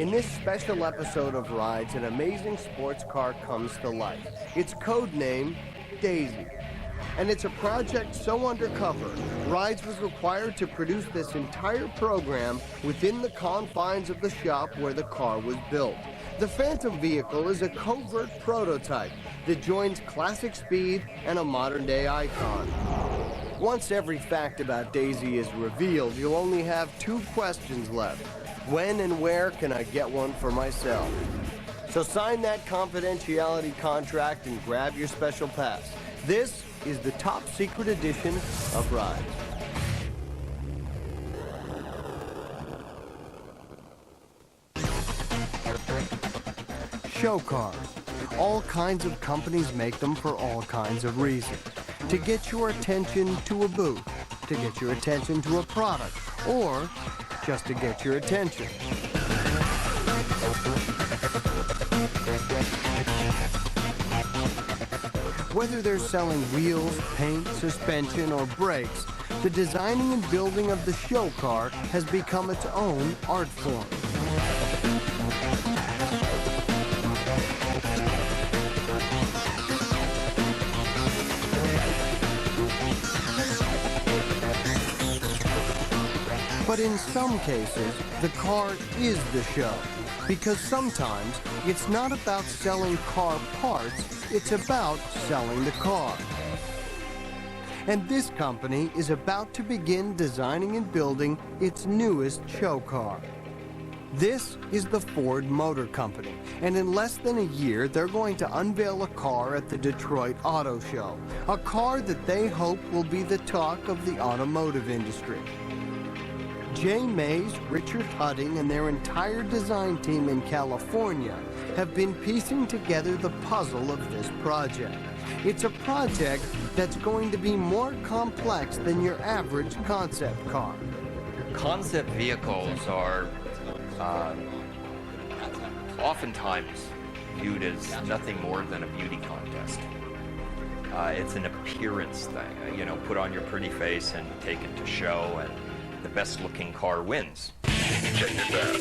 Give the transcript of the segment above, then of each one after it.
In this special episode of Rides, an amazing sports car comes to life. It's codenamed Daisy. And it's a project so undercover, Rides was required to produce this entire program within the confines of the shop where the car was built. The Phantom vehicle is a covert prototype that joins classic speed and a modern-day icon. Once every fact about Daisy is revealed, you'll only have two questions left. When and where can I get one for myself? So sign that confidentiality contract and grab your special pass. This is the top secret edition of Rides. Show cars. All kinds of companies make them for all kinds of reasons. To get your attention to a booth, to get your attention to a product, or just to get your attention. Whether they're selling wheels, paint, suspension, or brakes, the designing and building of the show car has become its own art form. But in some cases, the car is the show, because sometimes it's not about selling car parts, it's about selling the car. And this company is about to begin designing and building its newest show car. This is the Ford Motor Company, and in less than a year, they're going to unveil a car at the Detroit Auto Show, a car that they hope will be the talk of the automotive industry. Jay Mays, Richard Hudding, and their entire design team in California have been piecing together the puzzle of this project. It's a project that's going to be more complex than your average concept car. Concept vehicles are oftentimes viewed as nothing more than a beauty contest. It's an appearance thing, you know, put on your pretty face and take it to show, and the best looking car wins. Check this out.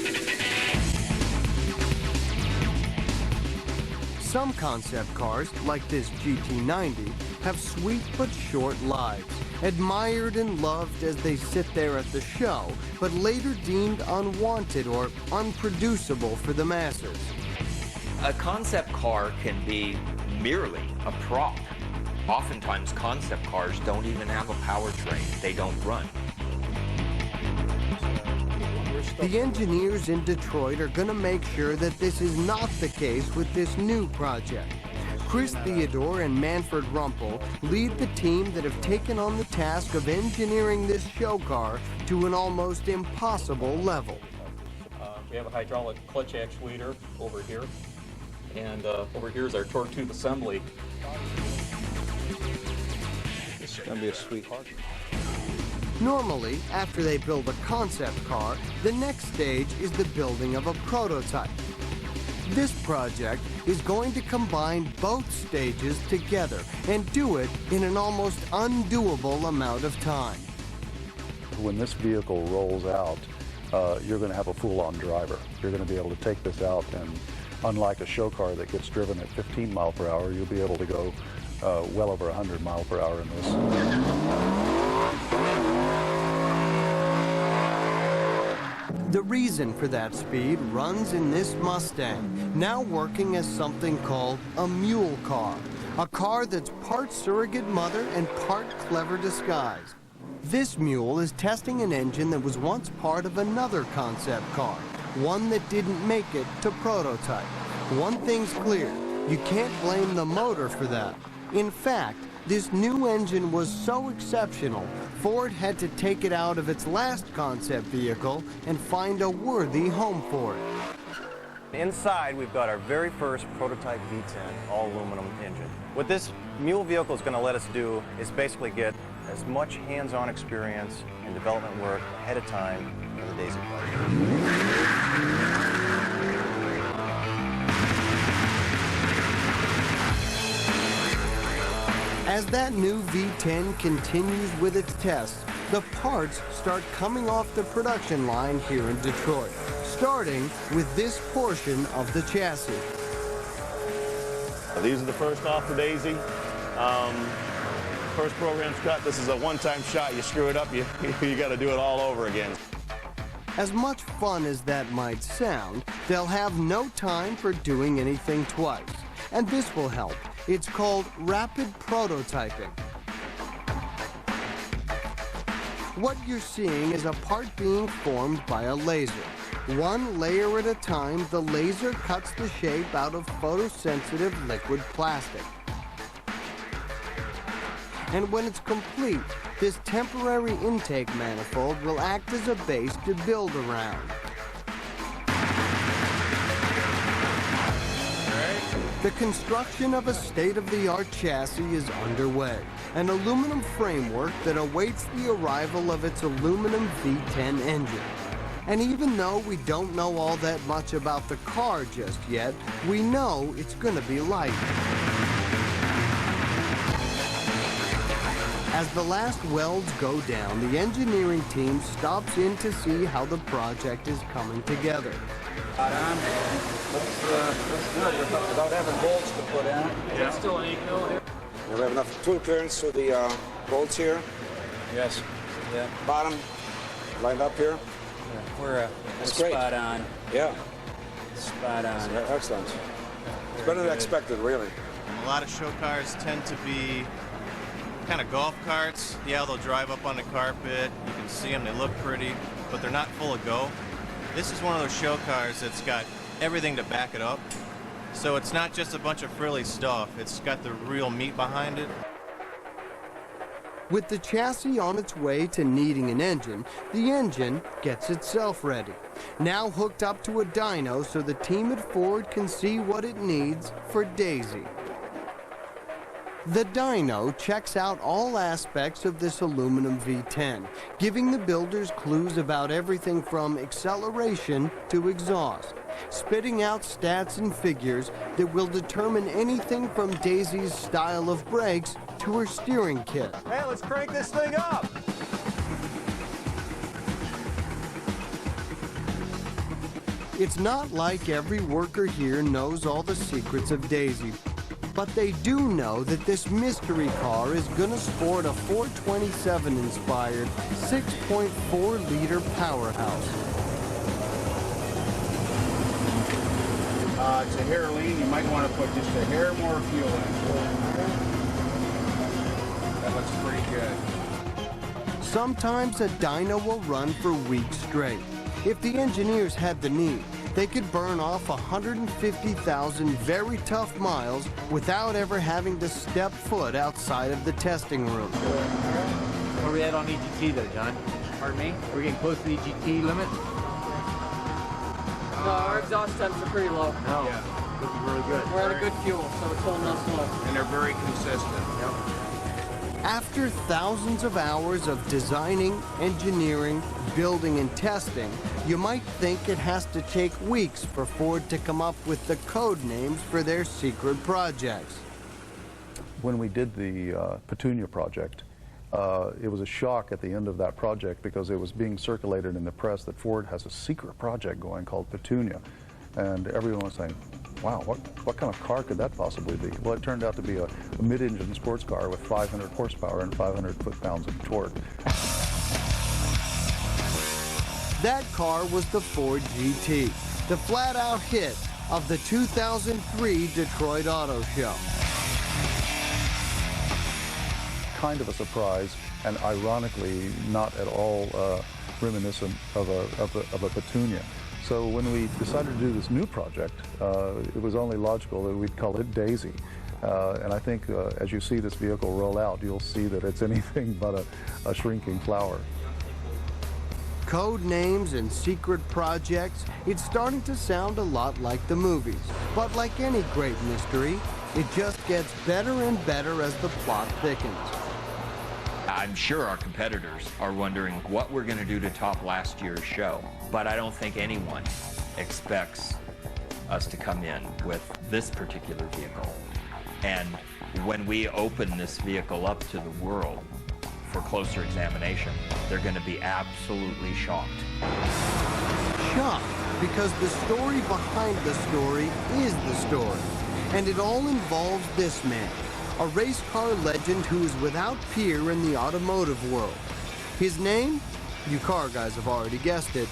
Some concept cars, like this GT90, have sweet but short lives, admired and loved as they sit there at the show, but later deemed unwanted or unproducible for the masses. A concept car can be merely a prop. Oftentimes concept cars don't even have a powertrain. They don't run. The engineers in Detroit are going to make sure that this is not the case with this new project. Chris Theodore and Manfred Rumpel lead the team that have taken on the task of engineering this show car to an almost impossible level. We have a hydraulic clutch actuator over here, and over here is our torque tube assembly. This is going to be a sweet car. Normally, after they build a concept car, the next stage is the building of a prototype. This project is going to combine both stages together and do it in an almost undoable amount of time. When this vehicle rolls out, you're going to have a full-on driver. You're going to be able to take this out, and unlike a show car that gets driven at 15 miles per hour, you'll be able to go well over 100 miles per hour in this. The reason for that speed runs in this Mustang, now working as something called a mule car, a car that's part surrogate mother and part clever disguise. This mule is testing an engine that was once part of another concept car, one that didn't make it to prototype. One thing's clear, you can't blame the motor for that. In fact, this new engine was so exceptional, Ford had to take it out of its last concept vehicle and find a worthy home for it. Inside, we've got our very first prototype V10 all-aluminum engine. What this mule vehicle is going to let us do is basically get as much hands-on experience and development work ahead of time for the Daisy car. As that new V10 continues with its tests, the parts start coming off the production line here in Detroit. starting with this portion of the chassis. These are the first off for Daisy. First program's cut. This is a one-time shot. You screw it up, you got to do it all over again. As much fun as that might sound, they'll have no time for doing anything twice. And this will help. It's called rapid prototyping. What you're seeing is a part being formed by a laser. One layer at a time, the laser cuts the shape out of photosensitive liquid plastic. And when it's complete, this temporary intake manifold will act as a base to build around. The construction of a state-of-the-art chassis is underway, an aluminum framework that awaits the arrival of its aluminum V10 engine. And even though we don't know all that much about the car just yet, we know it's going to be light. As the last welds go down, the engineering team stops in to see how the project is coming together. Looks good without having bolts to put in. Is that still an 8 mil here? We have enough tool clearance for the bolts here. Yes. Yeah. Bottom lined up here. We're great. spot on. Yeah. Spot on. Excellent. It's better than expected, really. A lot of show cars tend to be kind of golf carts. Yeah, they'll drive up on the carpet. You can see them, they look pretty, but they're not full of go. This is one of those show cars that's got everything to back it up. So it's not just a bunch of frilly stuff. It's got the real meat behind it. With the chassis on its way to needing an engine, the engine gets itself ready. Now hooked up to a dyno so the team at Ford can see what it needs for Daisy. The dyno checks out all aspects of this aluminum V10, giving the builders clues about everything from acceleration to exhaust, spitting out stats and figures that will determine anything from Daisy's style of brakes to her steering kit. Hey, let's crank this thing up. It's not like every worker here knows all the secrets of Daisy, but they do know that this mystery car is gonna sport a 427-inspired 6.4-liter powerhouse. It's a hair lean. You might want to put just a hair more fuel in. That looks pretty good. Sometimes a dyno will run for weeks straight. If the engineers had the need, they could burn off 150,000 very tough miles without ever having to step foot outside of the testing room. Where are we at on EGT there, John? Pardon me? We're getting close to the EGT limit? No, our exhaust temps are pretty low. No. Yeah. Looking really good. We're at a good fuel, so it's holding us low. And they're very consistent. Yep. After thousands of hours of designing, engineering, building, and testing, you might think it has to take weeks for Ford to come up with the code names for their secret projects. When we did the Petunia project, it was a shock at the end of that project because it was being circulated in the press that Ford has a secret project going called Petunia. And everyone was saying, wow, what kind of car could that possibly be? Well, it turned out to be a mid-engine sports car with 500 horsepower and 500 foot-pounds of torque. That car was the Ford GT, the flat-out hit of the 2003 Detroit Auto Show. Kind of a surprise, and ironically not at all reminiscent of a Petunia. So when we decided to do this new project, it was only logical that we'd call it Daisy. And I think as you see this vehicle roll out, you'll see that it's anything but a shrinking flower. Code names and secret projects, it's starting to sound a lot like the movies. But like any great mystery, it just gets better and better as the plot thickens. I'm sure our competitors are wondering what we're going to do to top last year's show, but I don't think anyone expects us to come in with this particular vehicle. And when we open this vehicle up to the world for closer examination, they're going to be absolutely shocked. Shocked because the story behind the story is the story. And it all involves this man, a race car legend who is without peer in the automotive world. His name? You car guys have already guessed it,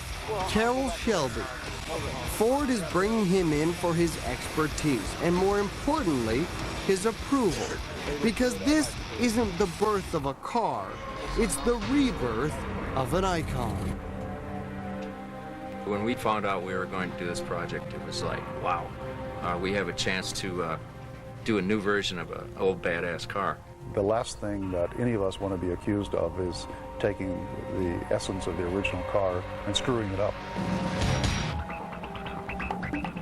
Carroll Shelby. Ford is bringing him in for his expertise and, more importantly, his approval. Because this isn't the birth of a car, it's the rebirth of an icon. When we found out we were going to do this project, it was like, wow, we have a chance to do a new version of an old badass car. The last thing that any of us want to be accused of is taking the essence of the original car and screwing it up.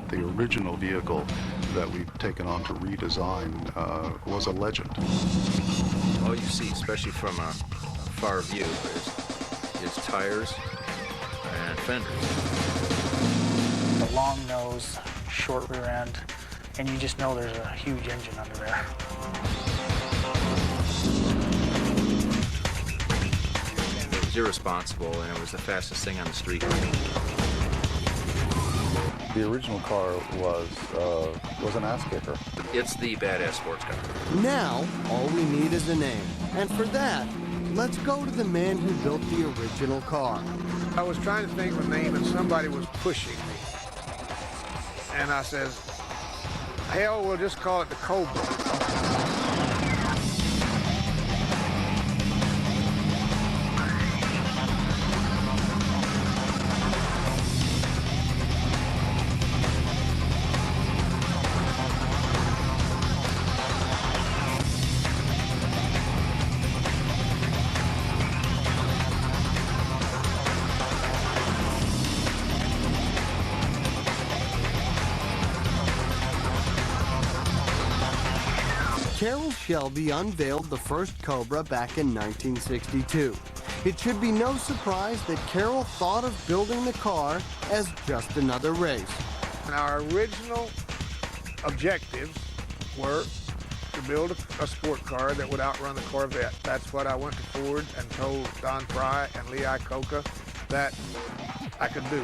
The original vehicle that we've taken on to redesign was a legend. All you see, especially from a far view, is tires and fenders. The long nose, short rear end, and you just know there's a huge engine under there. It was irresponsible, and it was the fastest thing on the street. The original car was an ass kicker. It's the badass sports car. Now, all we need is a name. And for that, let's go to the man who built the original car. I was trying to think of a name and somebody was pushing me. And I says, hell, we'll just call it the Cobra. Carroll Shelby unveiled the first Cobra back in 1962. It should be no surprise that Carroll thought of building the car as just another race. And our original objectives were to build a sport car that would outrun the Corvette. That's what I went to Ford and told Don Fry and Lee Iacocca that I could do.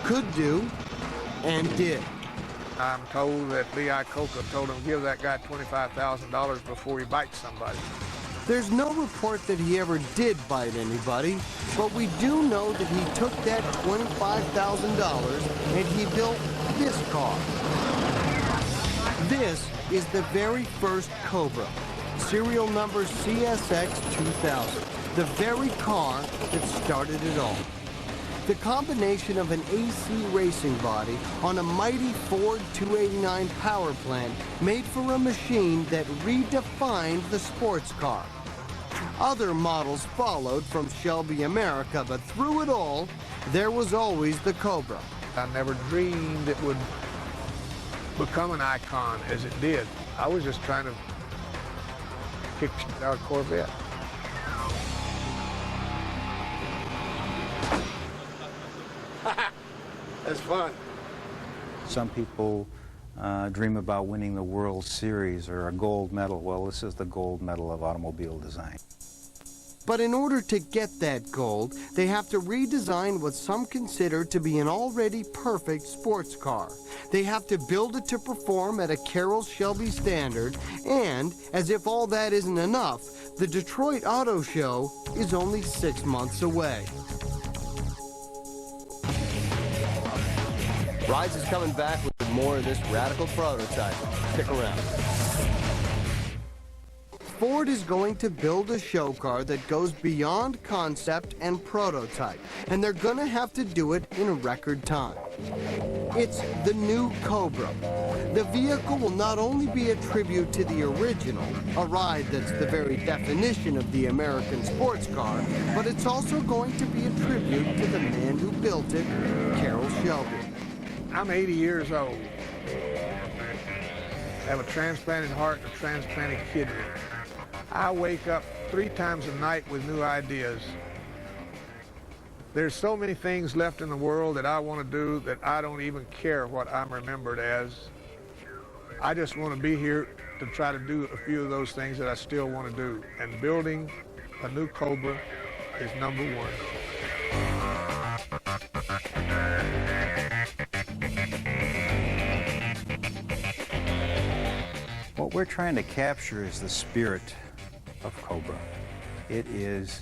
Could do, and did. I'm told that Lee Iacocca told him, give that guy $25,000 before he bites somebody. There's no report that he ever did bite anybody, but we do know that he took that $25,000 and he built this car. This is the very first Cobra, serial number CSX 2000, the very car that started it all. The combination of an AC racing body on a mighty Ford 289 power plant made for a machine that redefined the sports car. Other models followed from Shelby America, but through it all, there was always the Cobra. I never dreamed it would become an icon as it did. I was just trying to kick out a Corvette. That's fun. Some people dream about winning the World Series or a gold medal. Well, this is the gold medal of automobile design. But in order to get that gold, they have to redesign what some consider to be an already perfect sports car. They have to build it to perform at a Carroll Shelby standard, and, as if all that isn't enough, the Detroit Auto Show is only 6 months away. Rise is coming back with more of this radical prototype. Stick around. Ford is going to build a show car that goes beyond concept and prototype, and they're going to have to do it in a record time. It's the new Cobra. The vehicle will not only be a tribute to the original, a ride that's the very definition of the American sports car, but it's also going to be a tribute to the man who built it, Carroll Shelby. I'm 80 years old. I have a transplanted heart and a transplanted kidney. I wake up 3 times a night with new ideas. There's so many things left in the world that I want to do that I don't even care what I'm remembered as. I just want to be here to try to do a few of those things that I still want to do. And building a new Cobra is #1. What we're trying to capture is the spirit of Cobra. It is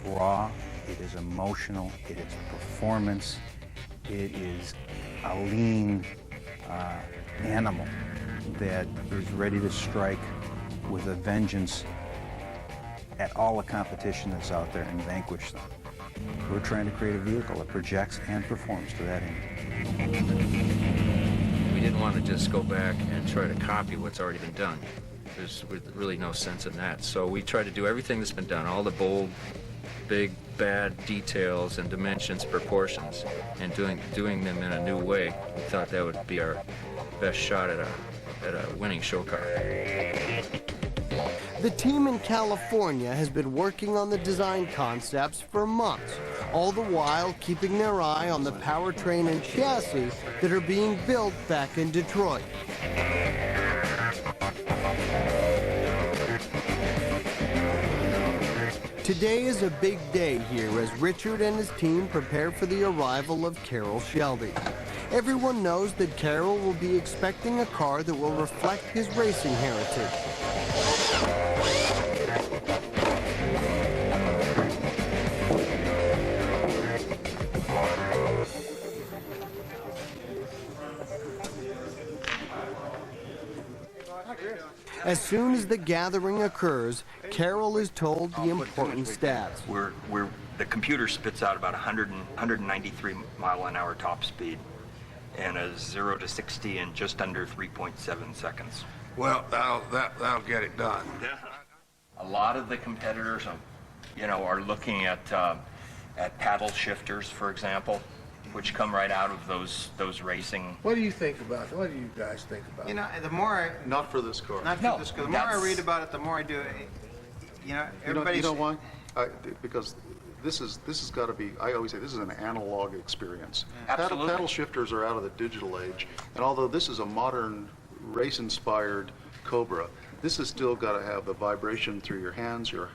raw, it is emotional, it is performance, it is a lean animal that is ready to strike with a vengeance at all the competition that's out there and vanquish them. We're trying to create a vehicle that projects and performs to that end. We didn't want to just go back and try to copy what's already been done. There's really no sense in that. So we try to do everything that's been done, all the bold, big, bad details and dimensions, proportions, and doing them in a new way. We thought that would be our best shot at a winning show car. The team in California has been working on the design concepts for months, all the while keeping their eye on the powertrain and chassis that are being built back in Detroit. Today is a big day here as Richard and his team prepare for the arrival of Carroll Shelby. Everyone knows that Carroll will be expecting a car that will reflect his racing heritage. As soon as the gathering occurs, Carroll is told the important stats. The computer spits out about 193 mile-an-hour top speed and a 0 to 60 in just under 3.7 seconds. Well, that'll get it done. A lot of the competitors, are looking at paddle shifters, for example, which come right out of those racing. What do you think about it? What do you guys think about it? You know, the more I... Not for this car. Not for this car. The more I read about it, the more I do it. You know, everybody's... You know why? Because this has got to be, I always say, this is an analog experience. Absolutely. Paddle shifters are out of the digital age, and although this is a modern race-inspired Cobra, this has still got to have the vibration through your hands, your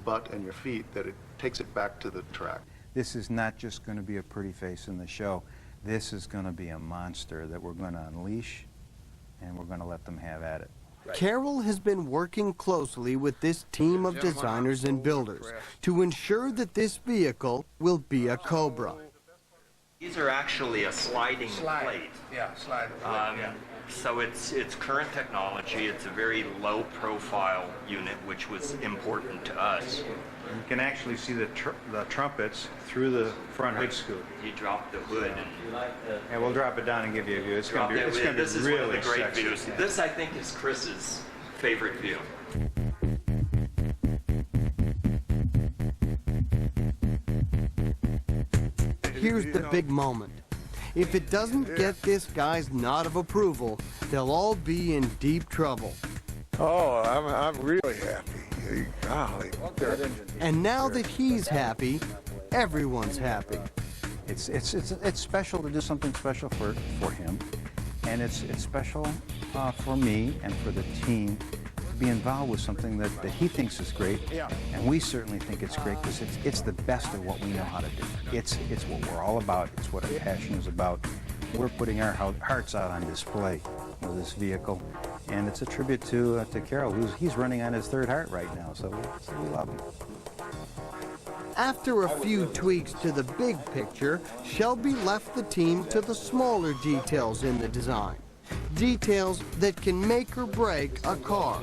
butt, and your feet, that it takes it back to the track. This is not just going to be a pretty face in the show. This is going to be a monster that we're going to unleash, and we're going to let them have at it. Carroll has been working closely with this team of designers and builders to ensure that this vehicle will be a Cobra. These are actually a sliding plate. Yeah, sliding plate, yeah. So it's current technology. It's a very low-profile unit, which was important to us. You can actually see the trumpets through the front hood scoop. You drop the hood. And we'll drop it down and give you a view. It's going to be really sexy. This is one of the great views. This, I think, is Chris's favorite view. Here's the big moment. If it doesn't get this guy's nod of approval, they'll all be in deep trouble. Oh, I'm really happy. Golly. And now that he's happy, everyone's happy. It's special to do something special for him, and it's special for me and for the team to be involved with something that he thinks is great, and we certainly think it's great because it's the best of what we know how to do. It's what we're all about. It's what our passion is about. We're putting our hearts out on display with this vehicle, and it's a tribute to Carroll, he's running on his third heart right now, so we love him. After a few tweaks to the big picture, Shelby left the team to the smaller details in the design. Details that can make or break a car.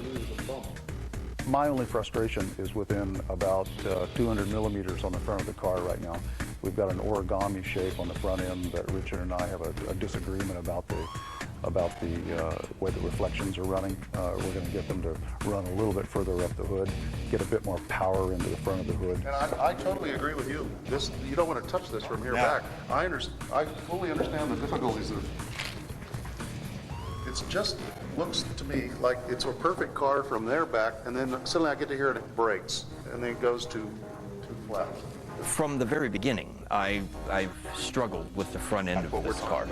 My only frustration is within about 200 millimeters on the front of the car right now. We've got an origami shape on the front end that Richard and I have a disagreement about the way the reflections are running. We're going to get them to run a little bit further up the hood, get a bit more power into the front of the hood. And I totally agree with you. You don't want to touch this from here back. I fully understand the difficulties of it. Just looks to me like it's a perfect car from there back, and then suddenly I get to hear it brakes, and then it goes too flat. From the very beginning, I've struggled with the front end of this car.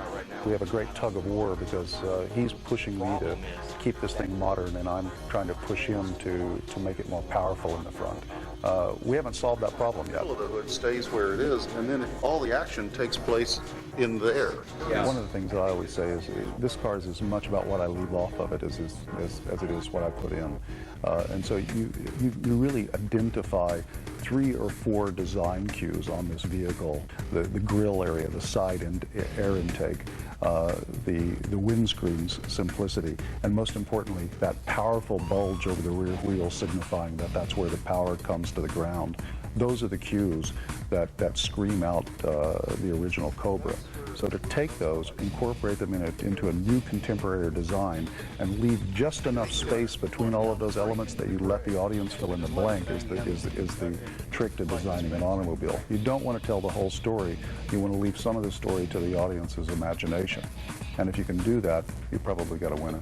We have a great tug of war because he's pushing me to keep this thing modern, and I'm trying to push him to make it more powerful in the front. We haven't solved that problem yet. The middle of the hood stays where it is, and then all the action takes place in there. One of the things that I always say is this car is as much about what I leave off of it as it is what I put in. And so you really identify 3 or 4 design cues on this vehicle: the grille area, the side and air intake, the windscreen's simplicity, and most importantly, that powerful bulge over the rear wheel signifying that that's where the power comes to the ground. Those are the cues that scream out the original Cobra. So to take those, incorporate them into a new contemporary design, and leave just enough space between all of those elements that you let the audience fill in the blank is the trick to designing an automobile. You don't want to tell the whole story. You want to leave some of the story to the audience's imagination. And if you can do that, you probably got a winner.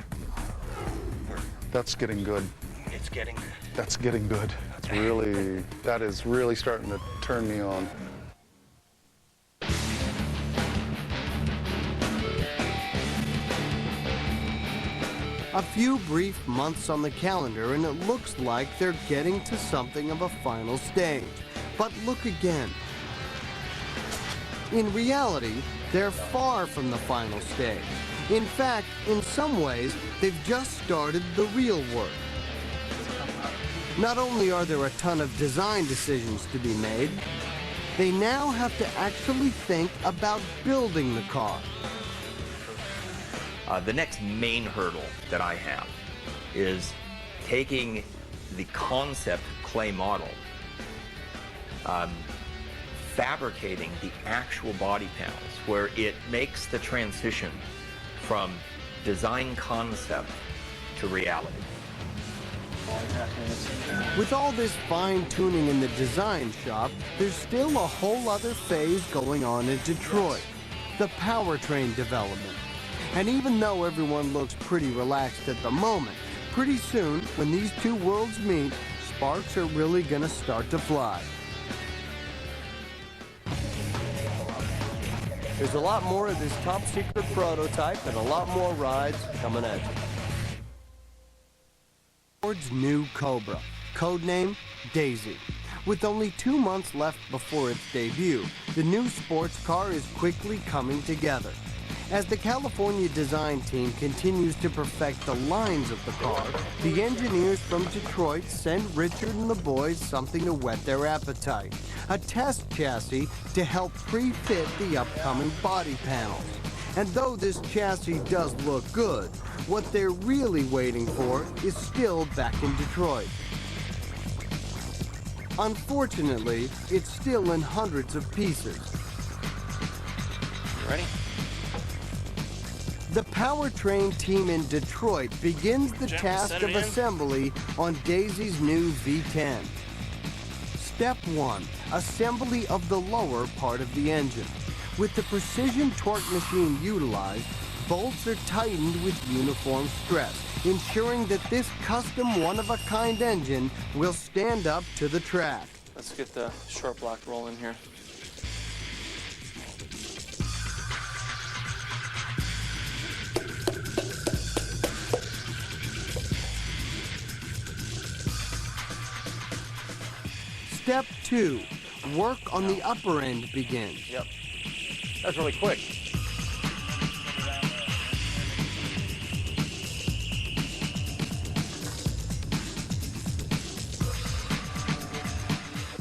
That's getting good. It's getting good. That's getting good. That is really starting to turn me on. A few brief months on the calendar and it looks like they're getting to something of a final stage. But look again. In reality, they're far from the final stage. In fact, in some ways, they've just started the real work. Not only are there a ton of design decisions to be made, they now have to actually think about building the car. The next main hurdle that I have is taking the concept clay model, fabricating the actual body panels where it makes the transition from design concept to reality. With all this fine-tuning in the design shop, there's still a whole other phase going on in Detroit, the powertrain development. And even though everyone looks pretty relaxed at the moment, pretty soon, when these two worlds meet, sparks are really gonna start to fly. There's a lot more of this top secret prototype and a lot more rides coming at you. Ford's new Cobra, codename Daisy. With only 2 months left before its debut, the new sports car is quickly coming together. As the California design team continues to perfect the lines of the car, the engineers from Detroit send Richard and the boys something to whet their appetite: a test chassis to help pre-fit the upcoming body panels. And though this chassis does look good, what they're really waiting for is still back in Detroit. Unfortunately, it's still in hundreds of pieces. Ready? The Powertrain team in Detroit begins the task of assembly on Daisy's new V10. Step 1, assembly of the lower part of the engine. With the precision torque machine utilized, bolts are tightened with uniform stress, ensuring that this custom one-of-a-kind engine will stand up to the track. Let's get the short block rolling here. Step 2, work on the upper end begins. Yep. That's really quick.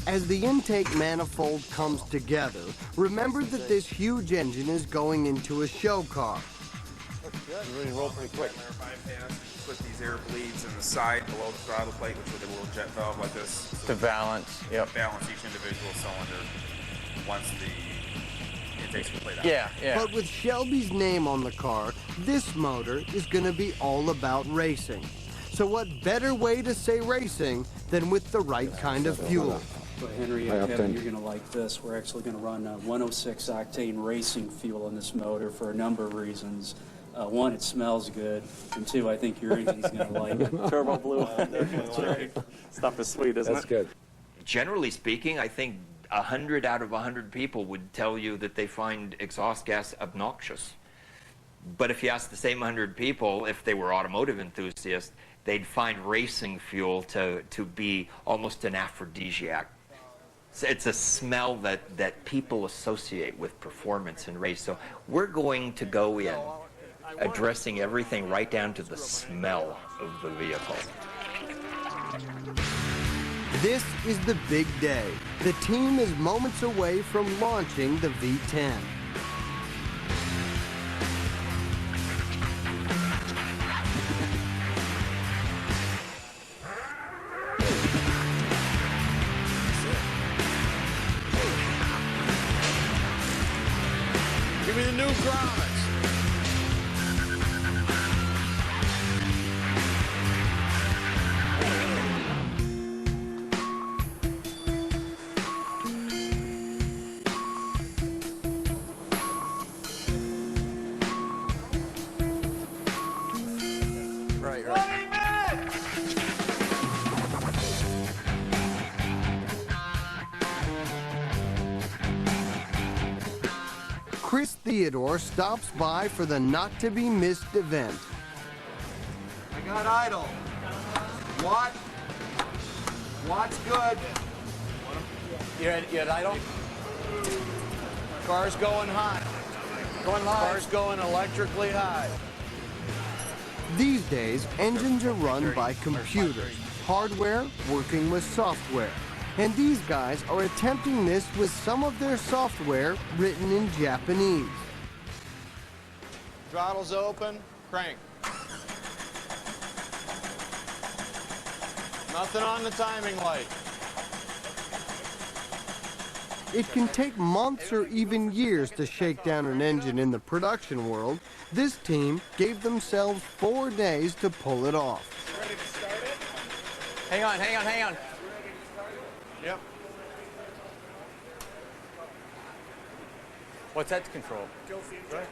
As the intake manifold comes together, remember that this huge engine is going into a show car. You really roll pretty quick. Put these air bleeds in the side below the throttle plate, which with a little jet valve like this. So to balance, yep. Balance each individual cylinder once the intakes are played out. Yeah, yeah. But with Shelby's name on the car, this motor is going to be all about racing. So what better way to say racing than with the right kind of fuel? So Henry and Kevin, you're going to like this. We're actually going to run 106 octane racing fuel in this motor for a number of reasons. One, it smells good, and two, I think your engine's going to like it. Turbo blue. That's right. Stuff is sweet, isn't it? That's good. Generally speaking, I think 100 out of 100 people would tell you that they find exhaust gas obnoxious. But if you ask the same 100 people, if they were automotive enthusiasts, they'd find racing fuel to be almost an aphrodisiac. It's a smell that people associate with performance and race. So we're going to go in addressing everything right down to the smell of the vehicle. This is the big day. The team is moments away from launching the V10. Give me the new grommets. Theodore stops by for the not-to-be-missed event. I got idle. What? What's good? You had idle? Car's going hot. Going high. Car's going electrically high. These days, engines are run by computers, hardware working with software. And these guys are attempting this with some of their software written in Japanese. Throttle's open, crank. Nothing on the timing light. It can take months or even years to shake down an engine in the production world. This team gave themselves 4 days to pull it off. Ready to start it? Hang on. Yep. What's that to control? Right.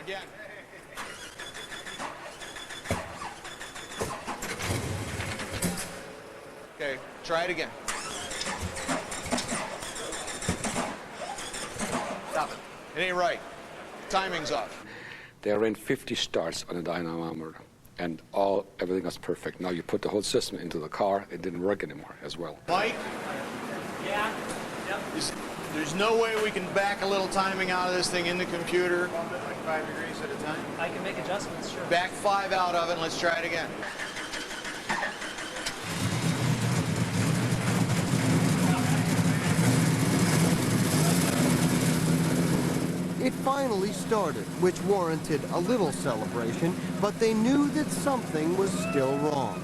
Again. Okay, try it again. Stop it. It ain't right. Timing's off. They ran 50 starts on a dynamometer, and everything was perfect. Now you put the whole system into the car, it didn't work anymore as well. Mike? Yeah? Yep. There's no way we can back a little timing out of this thing in the computer. Like 5 degrees at a time? I can make adjustments, sure. Back 5 out of it, and let's try it again. It finally started, which warranted a little celebration, but they knew that something was still wrong.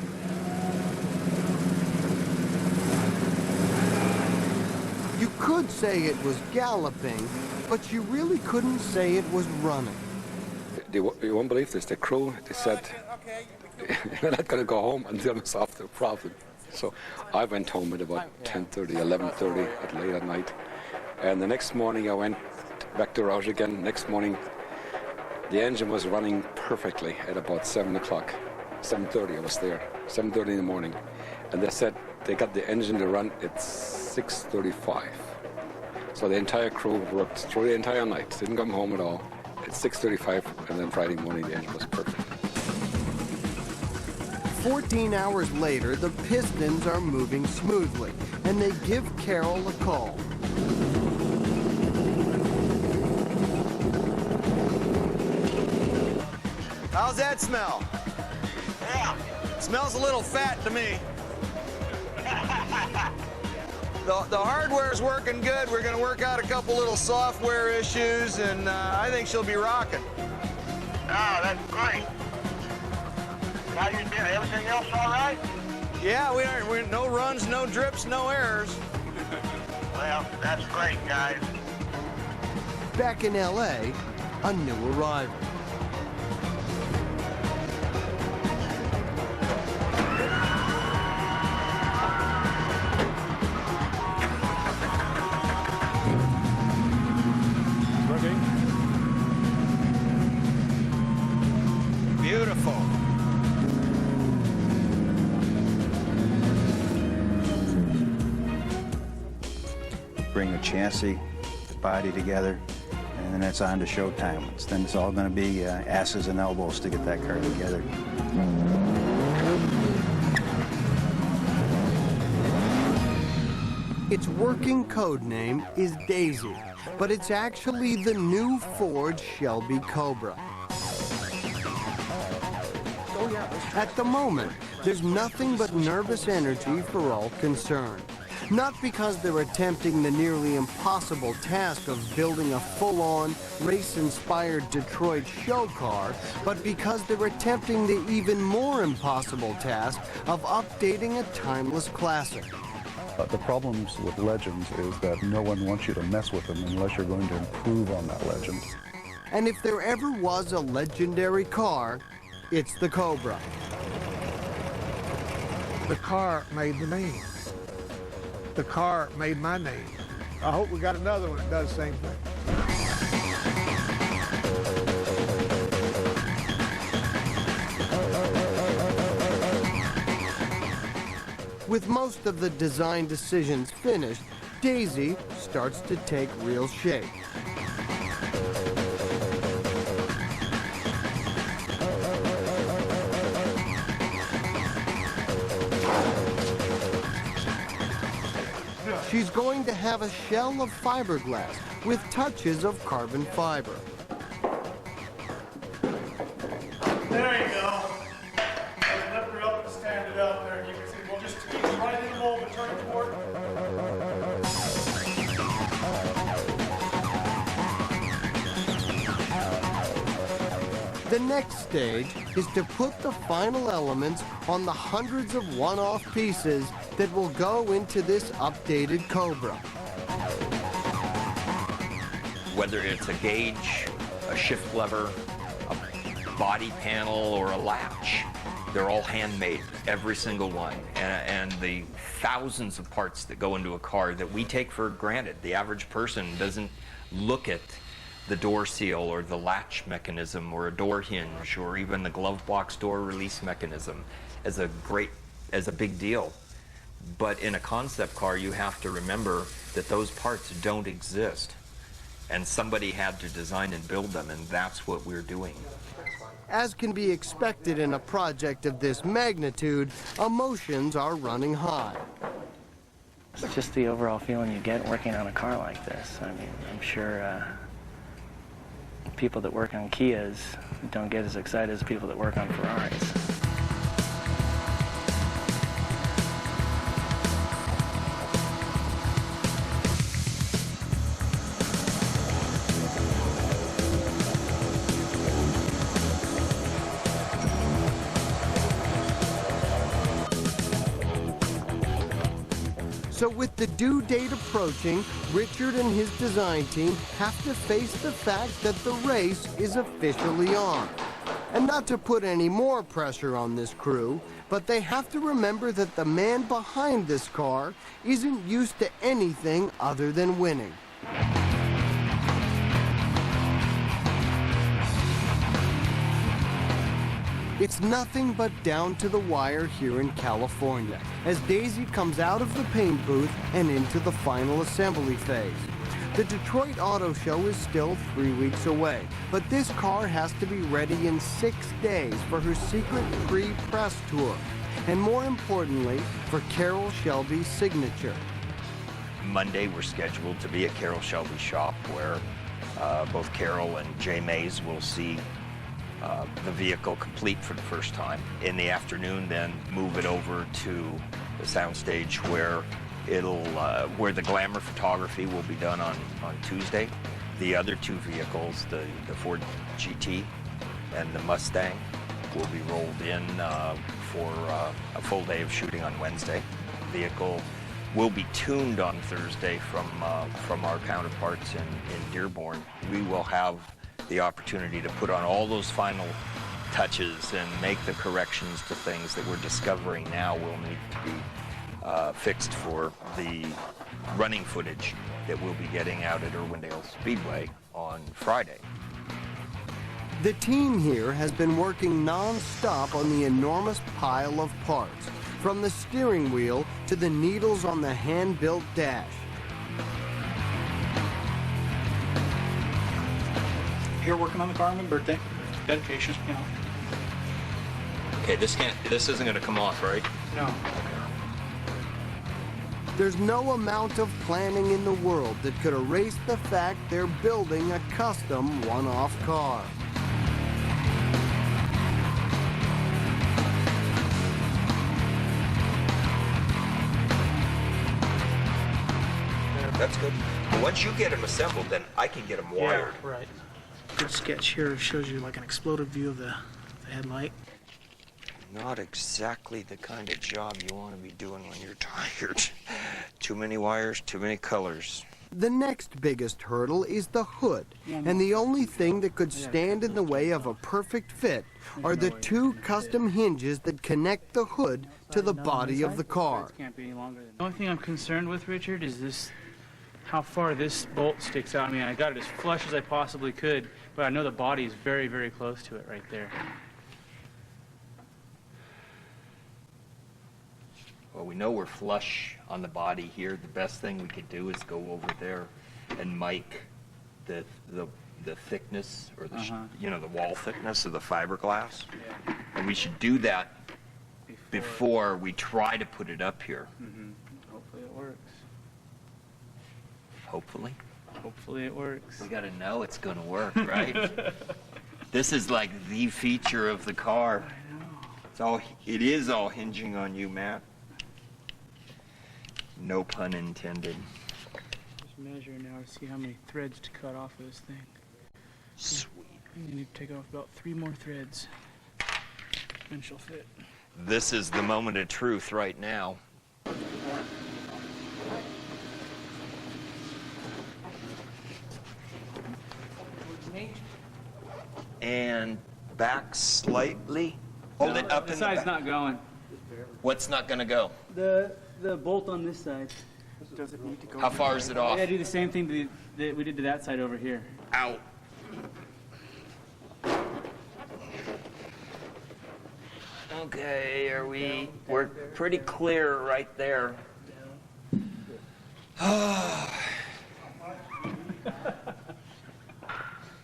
You could say it was galloping, but you really couldn't say it was running. You won't believe this. The crew, they said, they're not going to go home until we solve the problem. So I went home at about 10:30, 11:30 at late at night. And the next morning I went back to the garage again. Next morning, the engine was running perfectly at about 7 o'clock. 7:30 I was there, 7:30 in the morning. And they said they got the engine to run at 6:35. So the entire crew worked through the entire night, didn't come home at all. At 6:35, and then Friday morning the engine was perfect. 14 hours later, the pistons are moving smoothly, and they give Carol a call. How's that smell? Yeah. Smells a little fat to me. The hardware's working good. We're going to work out a couple little software issues, and I think she'll be rocking. Oh, that's great. How you doing? Everything else all right? Yeah, we're no runs, no drips, no errors. Well, that's great, guys. Back in LA, a new arrival. Beautiful. Bring the chassis, the body together, and then it's on to showtime. Then it's all going to be asses and elbows to get that car together. Its working code name is Daisy, but it's actually the new Ford Shelby Cobra. At the moment, there's nothing but nervous energy for all concerned. Not because they're attempting the nearly impossible task of building a full-on, race-inspired Detroit show car, but because they're attempting the even more impossible task of updating a timeless classic. The problems with legends is that no one wants you to mess with them unless you're going to improve on that legend. And if there ever was a legendary car, it's the Cobra. The car made the name. The car made my name. I hope we got another one that does the same thing. With most of the design decisions finished, Daisy starts to take real shape. She's going to have a shell of fiberglass with touches of carbon fiber. There you go. Lift her up and stand it up there. You can see, we'll just squeeze right in the mold and turn it toward. The next stage is to put the final elements on the hundreds of one-off pieces that will go into this updated Cobra. Whether it's a gauge, a shift lever, a body panel, or a latch, they're all handmade, every single one. And the thousands of parts that go into a car that we take for granted. The average person doesn't look at the door seal or the latch mechanism or a door hinge or even the glove box door release mechanism as a big deal. But in a concept car, you have to remember that those parts don't exist. And somebody had to design and build them, and that's what we're doing. As can be expected in a project of this magnitude, emotions are running high. It's just the overall feeling you get working on a car like this. I mean, I'm sure people that work on Kias don't get as excited as people that work on Ferraris. So with the due date approaching, Richard and his design team have to face the fact that the race is officially on. And not to put any more pressure on this crew, but they have to remember that the man behind this car isn't used to anything other than winning. It's nothing but down to the wire here in California, as Daisy comes out of the paint booth and into the final assembly phase. The Detroit Auto Show is still 3 weeks away, but this car has to be ready in 6 days for her secret pre-press tour, and more importantly, for Carroll Shelby's signature. Monday, we're scheduled to be at Carroll Shelby's shop, where both Carroll and Jay Mays will see the vehicle complete for the first time. In the afternoon, then move it over to the soundstage where where the glamour photography will be done on Tuesday. The other two vehicles, the Ford GT and the Mustang, will be rolled in for a full day of shooting on Wednesday. The vehicle will be tuned on Thursday from our counterparts in Dearborn. We will have the opportunity to put on all those final touches and make the corrections to things that we're discovering now will need to be fixed for the running footage that we'll be getting out at Irwindale Speedway on Friday. The team here has been working non-stop on the enormous pile of parts, from the steering wheel to the needles on the hand-built dash. here working on the car on my birthday. Dedication, you know. Okay, this isn't gonna come off, right? No. There's no amount of planning in the world that could erase the fact they're building a custom one-off car. That's good. Once you get them assembled, then I can get them wired. Yeah, right. Good sketch here shows you like an exploded view of the headlight. Not exactly the kind of job you want to be doing when you're tired. Too many wires, too many colors. The next biggest hurdle is the hood, and the only thing that could stand in the way of a perfect fit are the two custom hinges that connect the hood to the body of the car. Can't be any longer than. The only thing I'm concerned with, Richard, is this, how far this bolt sticks out. I mean, I got it as flush as I possibly could, but I know the body is very, very close to it right there. Well, we know we're flush on the body here. The best thing we could do is go over there and mic the thickness, or the you know, the wall thickness of the fiberglass. Yeah. And we should do that before we try to put it up here. Hopefully it works. Hopefully. Hopefully it works. We gotta know it's gonna work, right? This is like the feature of the car. I know. It is all hinging on you, Matt. No pun intended. Just measuring now to see how many threads to cut off of this thing. Sweet. I need to take off about 3 more threads. And she'll fit. This is the moment of truth right now. And back slightly. Hold it up in the back. The side's not going. What's not gonna go? The bolt on this side. Does it need to go? How far is it off? Yeah, do the same thing that we did to that side over here. Out. Okay, we're pretty clear right there.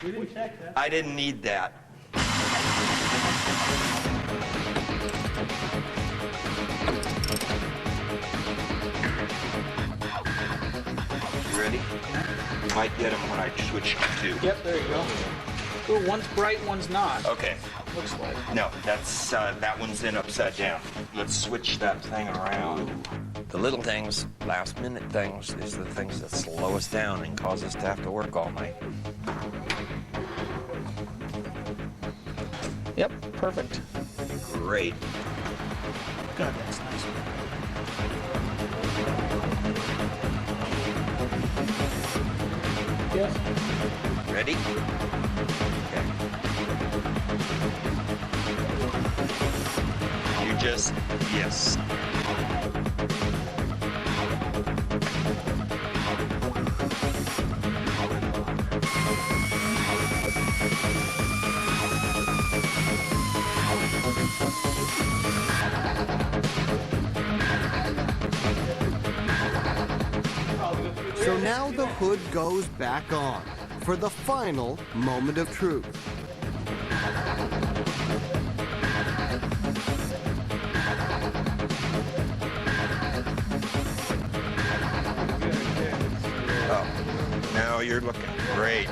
We didn't check that. I didn't need that. You ready? You might get them when I switch to 2. Yep, there you go. Ooh, one's bright, one's not. Okay. Looks like. No, that's that one's in upside down. Let's switch that thing around. The little things, last minute things, these are the things that slow us down and cause us to have to work all night. Yep, perfect. Great. God, that's nice. Yes. Ready? Okay. You just, yes. So now the hood goes back on for the final moment of truth. Oh, now you're looking great.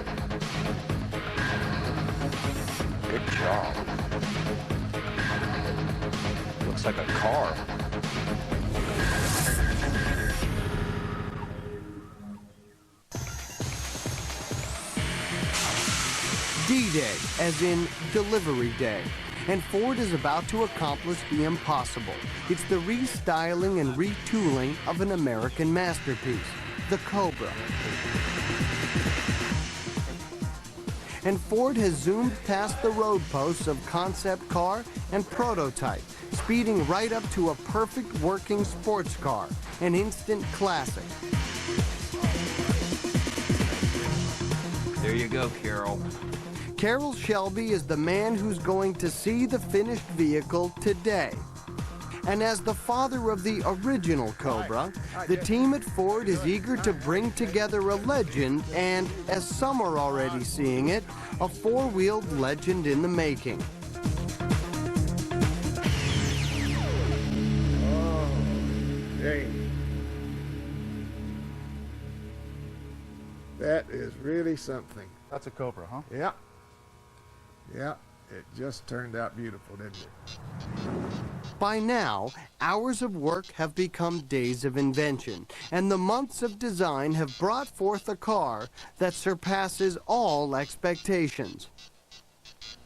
Good job. Looks like a car. D-Day, as in delivery day. And Ford is about to accomplish the impossible. It's the restyling and retooling of an American masterpiece, the Cobra. And Ford has zoomed past the road posts of concept car and prototype, speeding right up to a perfect working sports car, an instant classic. There you go, Carol. Carroll Shelby is the man who's going to see the finished vehicle today. And as the father of the original Cobra, the team at Ford is eager to bring together a legend and, as some are already seeing it, a four-wheeled legend in the making. Oh, dang. That is really something. That's a Cobra, huh? Yeah. Yeah, it just turned out beautiful, didn't it? By now, hours of work have become days of invention, and the months of design have brought forth a car that surpasses all expectations.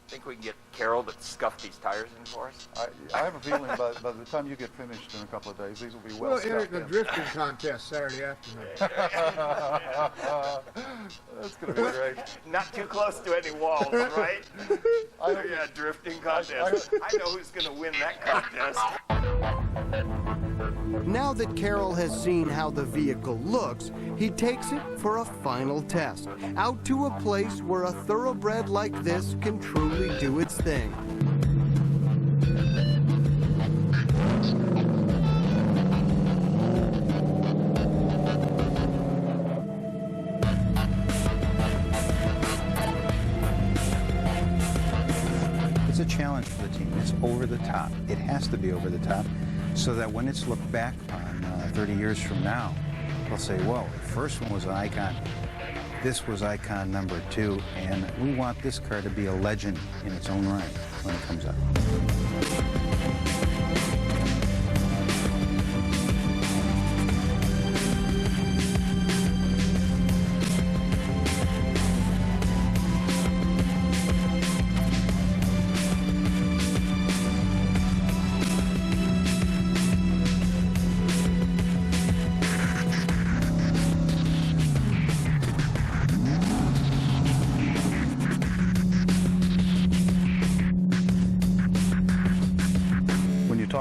Think we can get Carol to scuff these tires in for us? I have a feeling by the time you get finished in a couple of days, these will be well We'll enter scuffed in a drifting contest Saturday afternoon. That's going to be great. Not too close to any walls, right? Yeah, drifting contest. I know who's going to win that contest. Now that Carroll has seen how the vehicle looks, he takes it for a final test, out to a place where a thoroughbred like this can truly do its thing. It's a challenge for the team. It's over the top. It has to be over the top so that when it's looked back on 30 years from now, they'll say, whoa, the first one was an icon. This was icon number 2, and we want this car to be a legend in its own right when it comes out.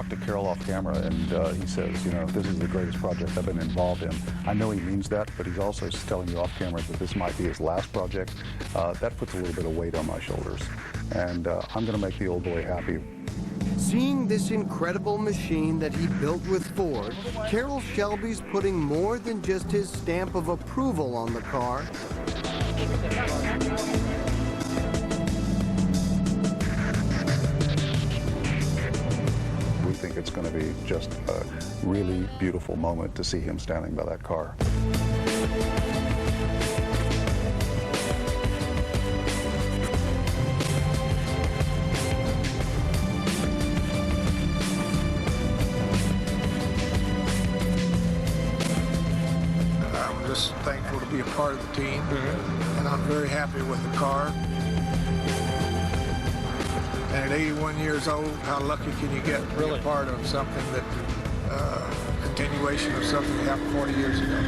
To Carroll off camera, and he says, you know, this is the greatest project I've been involved in. I know he means that, but he's also telling you off camera that this might be his last project. That puts a little bit of weight on my shoulders, and I'm going to make the old boy happy. Seeing this incredible machine that he built with Ford, Carroll Shelby's putting more than just his stamp of approval on the car. We think it's going to be just a really beautiful moment to see him standing by that car. I'm just thankful to be a part of the team, and I'm very happy with the car. And at 81 years old, how lucky can you get to be a part of something that, continuation of something that happened 40 years ago?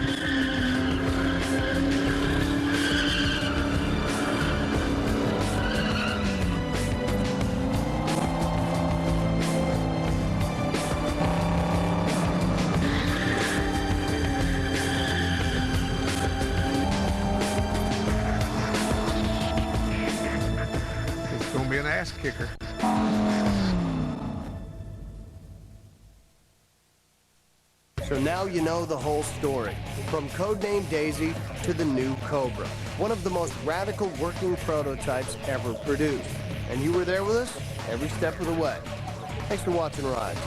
It's going to be an ass kicker. So now you know the whole story, from codename Daisy to the new Cobra, one of the most radical working prototypes ever produced. And you were there with us every step of the way. Thanks for watching Rides.